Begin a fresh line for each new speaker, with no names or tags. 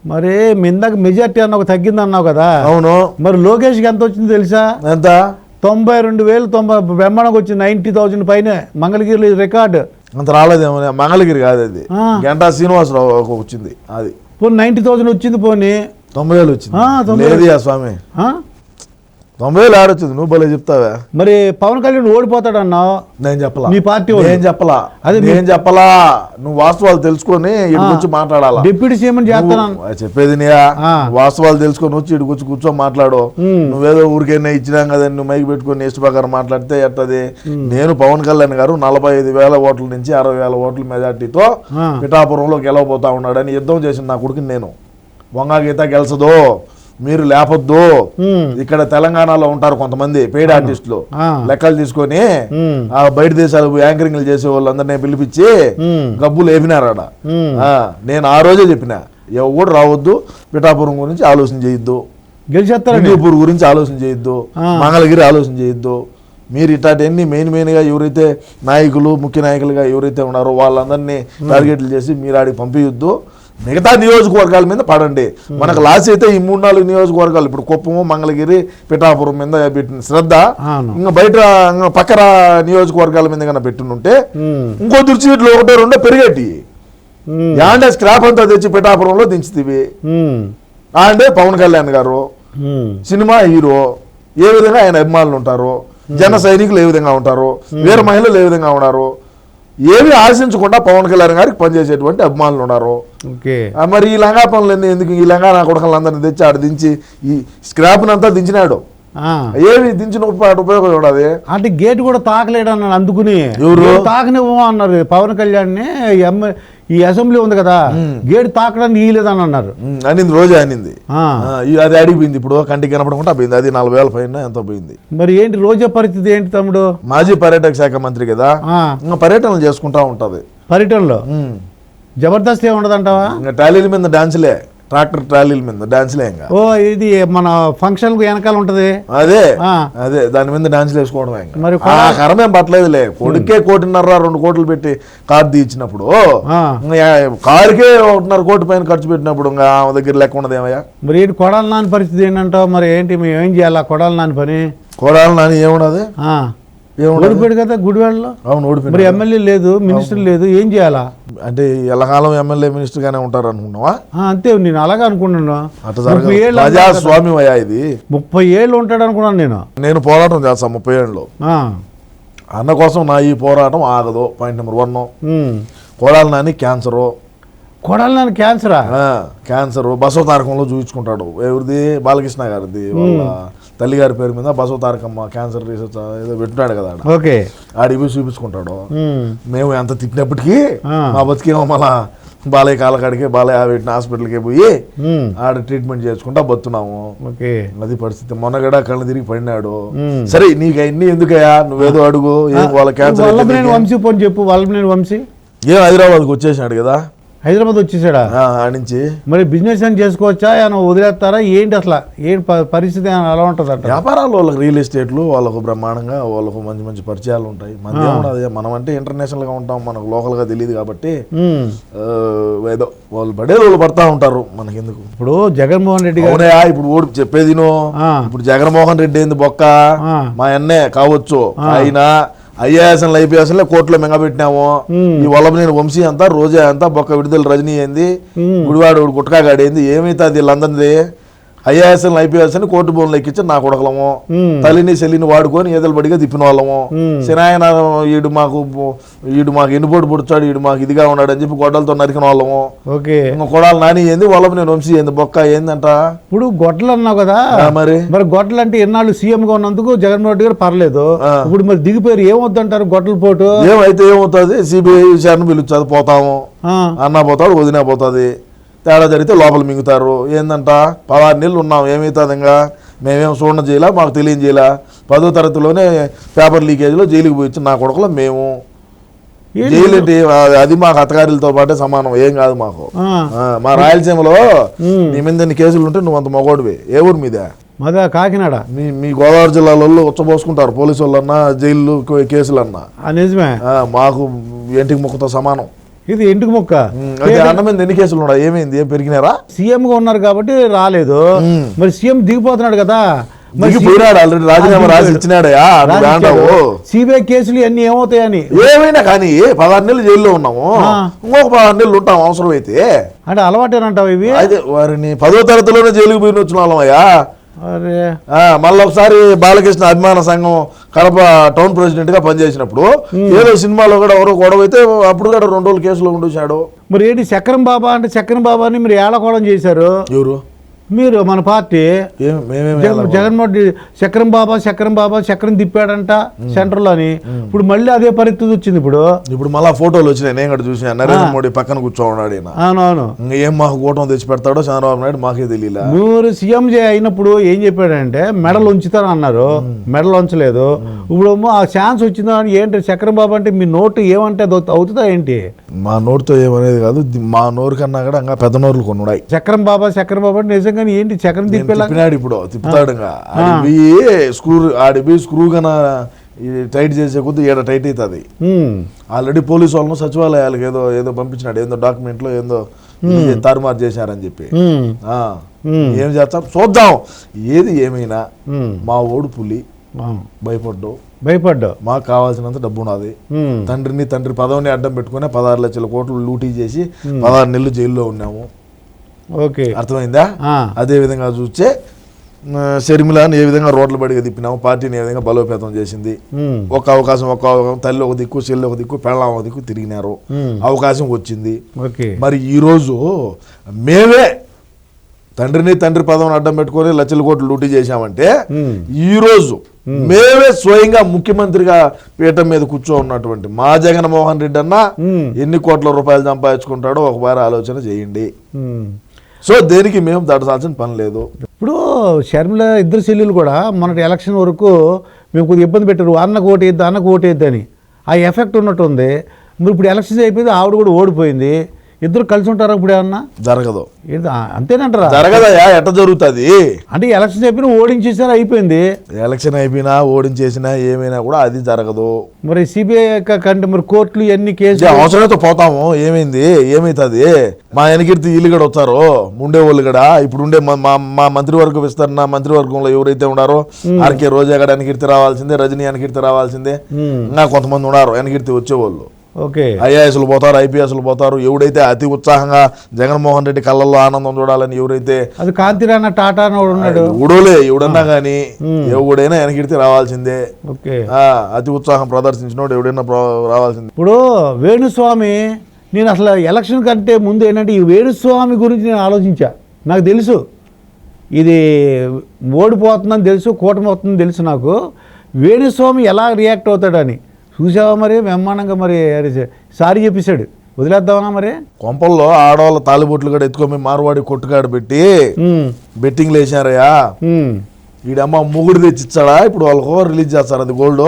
మరి ఇందాక మెజార్టీ అన్న తగ్గింది అన్నావు కదా.
అవును.
మరి లోకేష్కి ఎంత వచ్చింది తెలుసా?
ఎంత?
92,000 బ్రహ్మాండంగా వచ్చింది. 90,000 పైన మంగళగిరిలో రికార్డు.
అంత రాలేదేమో. మంగళగిరి కాదు అది, గంటా శ్రీనివాసరావు వచ్చింది అది.
పోనీ 90,000 వచ్చింది. పోనీ
90,000 వచ్చింది. లేదు స్వామి, 90,000 ఆడొచ్చింది. నువ్వు భలే చెప్తావా.
మరి పవన్ కళ్యాణ్ ఓడిపోతాడు అన్నావు.
నేను చెప్పలా.
మీ పార్టీ
నేను చెప్పలా. అది నేను చెప్పలా. నువ్వు వాస్తవాలు తెలుసుకొని ఇటుకొచ్చి మాట్లాడాలా.
డిప్యూటీ సీఎం చేస్తాను
చెప్పేది వాస్తవాలు తెలుసుకొని వచ్చి ఇటుకొచ్చి కూర్చొని మాట్లాడు. నువ్వేదో ఊరికైనా ఇచ్చినాం కదా నువ్వు మైకి పెట్టుకుని ఇష్ట ప్రకారం మాట్లాడితే ఎట్టది. నేను పవన్ కళ్యాణ్ గారు 45,000 ఓట్ల నుంచి 60,000 ఓట్ల మెజార్టీతో పిఠాపురంలో గెలవబోతా ఉన్నాడని యుద్ధం చేసిన నా కొడుకుని నేను. వంగా గీత గెలిచదు, మీరు లేపొద్దు. ఇక్కడ తెలంగాణలో ఉంటారు కొంతమంది పెయిడ్ ఆర్టిస్టులు, లెక్కలు తీసుకొని బయట దేశాలు యాంకరింగ్లు చేసే వాళ్ళందరినీ పిలిపించి గబ్బులు వేపినారాడ. నేను ఆ రోజే చెప్పిన, ఎవరు రావద్దు, పిఠాపురం గురించి ఆలోచన చేయొద్దు, హిందూపూర్ గురించి ఆలోచన చేయొద్దు, మంగళగిరి ఆలోచన చేయొద్దు. మీరు ఇట్లాంటివన్నీ మెయిన్గా ఎవరైతే నాయకులు ముఖ్య నాయకులుగా ఎవరైతే ఉన్నారో వాళ్ళందరినీ టార్గెట్లు చేసి మీరు ఆడికి పంపించొద్దు. మిగతా నియోజకవర్గాల మీద పడండి. మనకు లాస్ అయితే ఈ 3-4 నియోజకవర్గాలు, ఇప్పుడు కుప్పము, మంగళగిరి, పిఠాపురం మీద పెట్టిన శ్రద్ధ ఇంకా బయట పక్కన నియోజకవర్గాల మీద కన్నా పెట్టుంటే ఇంకో సీట్లు 1-2 పెరిగేటి. యాండే స్క్రాప్ అంతా తెచ్చి పిఠాపురంలో దించుతీవి. అంటే పవన్ కళ్యాణ్ గారు సినిమా హీరో, ఏ విధంగా ఆయన అభిమానులు ఉంటారు, జన సైనికులు ఏ విధంగా ఉంటారు, వీర మహిళలు ఏ విధంగా ఉన్నారు, ఏమి ఆశించకుండా పవన్ కళ్యాణ్ గారికి పనిచేసేటువంటి అభిమానులు ఉన్నారు. మరి ఈ లంగా పనులు ఎందుకు? ఈ లంగా నా కొడుకులందరినీ తెచ్చి ఆడ దించి ఈ స్క్రాప్ అంతా దించినాడు. ఏమి దించిన ఉపయోగం ఉండదు.
అంటే గేట్ కూడా తాకలేడు అన్నాడు. అందుకుని తాకనివ్వమా అన్నారు పవన్ కళ్యాణ్ ని. ఈ అసెంబ్లీ ఉంది కదా, గేట్ తాకడానికి ఇయ్యలేదని అన్నారు.
అనింది రోజే అనింది. అది అడిగిపోయింది. ఇప్పుడు కంటికి కనపడకుండా పోయింది. అది 40,000 పైన ఎంతో పోయింది.
మరి ఏంటి రోజా పరిస్థితి ఏంటి తమ్ముడు?
మాజీ పర్యాటక శాఖ మంత్రి కదా, ఇంకా పర్యటనలు చేసుకుంటా ఉంటది.
పర్యటనలో జబర్దస్త్ ఏ ఉండదంటావా?
ఇంకా ట్రాలీల మీద డాన్సులే, ట్రాక్టర్ ట్రాలీల మీద డాన్సులే. ఇంకా
ఇది మన ఫంక్షన్ వెనకాల ఉంటది.
అదే దాని మీద డాన్సులు వేసుకోవడమే. మరి కరమేం పట్టలేదులే. కొడుకే 1.5-2 కోట్లు పెట్టి కారు తీయించినప్పుడు, కారుకే 1.5 కోటి పైన ఖర్చు పెట్టినప్పుడు ఇంకా ఆమె దగ్గర లెక్క ఉండదు ఏమయ్యా.
మరి ఏంటి కొడాలి నాని పరిస్థితి ఏంటంటావు? మరి ఏంటి మేము ఏం చేయాలా కొడాలి నాని పని?
కొడాలి నాని ఏమున్నది,
ఓడిపోయాడు కదా గుడివాడలో.
అవును, ఓడిపోయాడు.
మరి ఎమ్మెల్యే లేదు, మినిస్టర్ లేదు, ఏం చేయాలా?
అంటే ఎల్లకాలం ఎమ్మెల్యే మినిస్టర్ గానే ఉంటారు అనుకున్నావా?
అంతే, నేను అలాగే అనుకున్నాను.
ప్రజాస్వామ్యం అయ్యా ఇది.
30 ఏళ్ళు ఉంటాడు అనుకున్నాను
నేను పోరాటం చేస్తా 30 ఏళ్ళలో. అన్న కోసం నా ఈ పోరాటం ఆగదు. Point number 1. Kodali Nani cancer.
Kodali Nani క్యాన్సరా?
క్యాన్సరు బసవ తారకంలో చూపించుకుంటాడు. ఎవరిది? బాలకృష్ణ గారిది. వాళ్ళ తల్లిగారి పేరు మీద బసవ తారకమ్మ క్యాన్సర్ రీసెర్చ్ ఏదో పెట్టినాడు కదా, ఆడికి పోయి చూపించుకుంటాడు. మేము ఎంత తిట్టినప్పటికీ మా బతికేమో మళ్ళా బాలయ్య కాలకాడికి, బాలయ్య పెట్టిన హాస్పిటల్కి పోయి ఆడ ట్రీట్మెంట్ చేసుకుంటా బతున్నాము. అది పరిస్థితి. మొన్నగడ కళ్ళు తిరిగి పడినాడు. సరే నీకు అన్ని ఎందుకయ్యా, నువ్వేదో అడుగు. ఏం వాళ్ళ క్యాన్సర్
వంశీ పోని చెప్పు. వల్లభనేని వంశీ
ఏం హైదరాబాద్కి వచ్చేసినాడు కదా.
హైదరాబాద్ వచ్చేసాడా?
నుంచి
మరి బిజినెస్ అని చేసుకోవచ్చా, ఏమైనా వదిలేస్తారా ఏంటి? అసలు ఏంటి పరిస్థితి ఎలా ఉంటుంది అంట?
వ్యాపారాలు వాళ్ళకి రియల్ ఎస్టేట్లు వాళ్ళకు బ్రహ్మాండంగా, వాళ్ళకు మంచి మంచి పరిచయాలు ఉంటాయి. మనది ఏమన్నది, మనం అంటే ఇంటర్నేషనల్ గా ఉంటాం, మనకు లోకల్ గా తెలియదు కాబట్టి ఏదో వాళ్ళు పడేది వాళ్ళు పడతా ఉంటారు. మనకెందుకు?
ఇప్పుడు జగన్మోహన్ రెడ్డి గారు
ఇప్పుడు ఓడి చెప్పేది ఇప్పుడు జగన్మోహన్ రెడ్డి ఏంది బొక్క, మా అన్నే కావచ్చు. అయినా ఐఏఎస్ఎల్ ఐపీఎస్ఎల్ కోర్టులో మెంగపెట్టినాము. ఈ వల్లభనేని వంశీ అంతా, రోజా అంతా, బొక్క విడుదల రజనీ ఏంది, గుడివాడు గుట్కాగాడేంది, ఏమైతుంది వీళ్ళందరిది? ఐఏఎస్ఎల్ ఐపీఎస్ అని కోర్టు బోన్లు ఎక్కించి నా కొడకలము, తల్లిని చెల్లిని వాడుకొని ఏదలు బడిగా తిప్పిన వాళ్ళము. సినాయన ఈడు మాకు ఎన్నుపోటు పుడుచాడు, ఈడు మాకు ఇదిగా ఉన్నాడు అని చెప్పి గొడ్డలతో నరికిన వాళ్ళము. ఇంకా కొడాలి నాని ఏంది, వల్లభనేని వంశీ ఏంది, బొక్క ఏందంట.
ఇప్పుడు గొడ్డలు అన్నావు కదా, మరి గొడ్డలు అంటే ఎన్నాళ్ళు సీఎం గా ఉన్నందుకు జగన్మోహన్ రెడ్డి గారు పర్లేదు. ఇప్పుడు మరి దిగిపోయారు, ఏమవుద్దంటారు గొడ్డల పోటు?
ఏమైతే ఏమవుతుంది, సిబిఐ విచారణ పిలుస్తుంది, పోతాము అన్నా పోతాడు, వదినా పోతుంది. తేడా జరిగితే లోపల మింగుతారు. ఏందంట 16 నెలలు ఉన్నాం, ఏమవుతుంది? ఇంకా మేమేం చూడడం చేయాల, మాకు తెలియజేయాల. 10వ తరగతిలోనే పేపర్ లీకేజ్లో జైలుకి పోయి నా కొడుకులో మేము జైలు ఏంటి, అది మాకు అత్తగారిలతో పాటే సమానం, ఏం కాదు మాకు. మా రాయలసీమలో నీ మీద ఎన్ని కేసులు ఉంటే నువ్వు అంత మగోడివి. ఏ ఊరి మీద?
కాకినాడ.
మీ గోదావరి జిల్లాలో ఉచ్చబోసుకుంటారు పోలీసు వాళ్ళన్నా, జైలు కేసులన్నా.
నిజమే.
మాకు ఇంటికి ముక్కతో సమానం.
ఇది ఇంటికి మొక్క
అయితే అన్న మీద ఎన్ని కేసులు ఉన్నాయి, ఏమైంది, ఏం పెరిగినారా?
సీఎం గా ఉన్నారు కాబట్టి రాలేదు. మరి సీఎం దిగిపోతున్నాడు కదా,
పోయినాడు ఆల్రెడీ, రాజీనామా రాసి ఇచ్చినాడయా.
సిబిఐ కేసులు అన్ని ఏమవుతాయని.
ఏమైనా కానీ 16 నెలలు జైల్లో ఉన్నాము, ఇంకొక 16 నెలలు ఉంటాం అవసరం అయితే.
అంటే అలవాటేనంటావు ఇవి?
అయితే వారిని 10వ తరగతిలోనే జైలుకి పోయిన వచ్చిన వాళ్ళమయ్యా.
అరే
మళ్ళీ ఒకసారి బాలకృష్ణ అభిమాన సంఘం కడప టౌన్ ప్రెసిడెంట్ గా పనిచేసినప్పుడు ఏదో సినిమాలో కూడా ఎవరో గొడవ అయితే అప్పుడు కూడా 2 రోజులు కేసులో ఉండొచ్చాడు.
మరి ఏంటి చక్రం బాబా అంటే చక్రం బాబాని మీరు ఏళకోవడం చేశారు.
ఎవరు
మీరు? మన పార్టీ జగన్మోహన్ రెడ్డి చక్రం బాబా చక్రం తిప్పాడంట సెంటర్ లో అని. ఇప్పుడు మళ్ళీ అదే పరిస్థితి వచ్చింది. ఇప్పుడు
మళ్ళా ఫోటోలు వచ్చినాయి, నేను కూడా చూసాను. నరేంద్ర మోడీ పక్కన కూర్చోన్నాడు.
అవునవును.
ఏం మాకు కూటమి తెచ్చి పెడతాడో చంద్రబాబు నాయుడు మాకే తెలియలే.
మీరు సీఎం అయినప్పుడు ఏం చెప్పాడంటే మెడల్ ఉంచుతాను అన్నారు, మెడల్ ఉంచలేదు. ఇప్పుడు ఆ ఛాన్స్ వచ్చిందా అని. ఏంటి చక్రం బాబు అంటే మీ నోటు ఏమంటే అవుతుందా ఏంటి?
మా నోటుతో ఏమనేది కాదు, మా నోరు కన్నా కూడా ఇంకా పెద్ద నోరులు కొన్ని ఉన్నాయి.
చక్రం బాబా అంటే నిజంగా ఏంటి చక్రం
తిప్పినాడు, ఇప్పుడు తిప్పుతాడు. ఆడిపోయి స్క్రూ కన్నా టైట్ చేసే కొద్ది ఏడ టైట్ అవుతుంది. ఆల్రెడీ పోలీసు వాళ్ళను సచివాలయాలకు ఏదో ఏదో పంపించినాడు, ఏదో డాక్యుమెంట్ లో ఏదో తారుమారు చేశారని చెప్పి. ఏం చేస్తాం చూద్దాం. ఏది ఏమైనా మా ఓడు పులి, భయపడ్డావు. మాకు కావాల్సినంత డబ్బు ఉన్నది. తండ్రి పదవిని అడ్డం పెట్టుకుని 16 లక్షల కోట్లు లూటీ చేసి 16 నెలలు జైల్లో ఉన్నాము.
ఓకే,
అర్థమైందా? అదే విధంగా చూస్తే షర్మిలాని ఏ విధంగా రోడ్ల బడిగా తిప్పినాము, పార్టీని ఏ విధంగా బలోపేతం చేసింది. ఒక అవకాశం తల్లి ఒక దిక్కు, చెల్లి ఒక దిక్కు, పెళ్ళాం ఒక దిక్కు తిరిగినారు, అవకాశం వచ్చింది. మరి ఈరోజు మేమే తండ్రి పదవిని అడ్డం పెట్టుకొని లక్షల కోట్లు లూటీ చేశామంటే, ఈ రోజు మేమే స్వయంగా ముఖ్యమంత్రిగా పీఠం మీద కూర్చో ఉన్నటువంటి మా జగన్మోహన్ రెడ్డి అన్న ఎన్ని కోట్ల రూపాయలు సంపాదించుకుంటాడో ఒకసారి ఆలోచన చేయండి. సో దేనికి మేము దాటాల్సిన పని లేదు.
ఇప్పుడు షర్మిల ఇద్దరు చెల్లెలు కూడా మొన్నటి ఎలక్షన్ వరకు మేము కొద్దిగా ఇబ్బంది పెట్టారు, అన్నకు ఓటేద్దు అని. ఆ ఎఫెక్ట్ ఉన్నట్టుంది. మరి ఇప్పుడు ఎలక్షన్స్ అయిపోయింది, ఆవిడ కూడా ఓడిపోయింది. ఇద్దరు కలిసి ఉంటారా ఇప్పుడు? ఏమన్నా
జరగదు.
అంతేనంటారా?
జరగదయా, ఎట్ట జరుగుతుంది
అంటే ఎలక్షన్ అయిపోయినా ఓడించేసారా, అయిపోయింది.
ఎలక్షన్ అయిపోయినా ఓడించేసినా ఏమైనా కూడా అది జరగదు. మరి
సిబిఐ కంటే మరి కోర్టులు ఎన్ని కేసులు
అవసరమైతే పోతాము. ఏమైతుంది? మా వెనకీర్తి వీళ్ళు కూడా వస్తారు, ఉండేవాళ్ళు కూడా. ఇప్పుడు ఉండే మా మంత్రివర్గ విస్తరణ మంత్రివర్గంలో ఎవరైతే ఉన్నారో ఆర్కే రోజా గడ వెనకీర్తి రావాల్సిందే, రజనీ వెనకీర్తి రావాల్సిందే. ఇంకా కొంతమంది ఉన్నారు వెనకీర్తి వచ్చేవాళ్ళు.
ఓకే,
ఐఏఎస్లు పోతారు, ఐపీఎస్లు పోతారు. ఎవడైతే అతి ఉత్సాహంగా జగన్మోహన్ రెడ్డి కళ్ళల్లో ఆనందం చూడాలని ఎవరైతే,
అది కాంతిరాణ టాటా ఉన్నాడు,
ఉడోలే ఎవడన్నా కానీ ఎవడైనా వెనకిడితే రావాల్సిందే. అతి ఉత్సాహం ప్రదర్శించినోడు ఎవడైనా రావాల్సిందే.
ఇప్పుడు వేణుస్వామి, నేను అసలు ఎలక్షన్ కంటే ముందు ఏంటంటే ఈ వేణుస్వామి గురించి నేను ఆలోచించా. నాకు తెలుసు ఇది ఓడిపోతుందని తెలుసు, కూటమి అవుతుందని తెలుసు. నాకు వేణుస్వామి ఎలా రియాక్ట్ అవుతాడని చూసావా? మరి బ్రహ్మాండంగా మరి సారీ చెప్పేశాడు. వదిలేద్దామా మరి?
కొంపల్లో ఆడవాళ్ళ తాలిబొట్లు కూడా ఎత్తుకొని మార్వాడి కొట్టుకాడు పెట్టి బెట్టింగ్లు వేసారయ్యా. ఈడమ్మ ముగుడు తెచ్చిచ్చాడా? ఇప్పుడు వాళ్ళకు రిలీజ్ చేస్తారు అది గోల్డ్.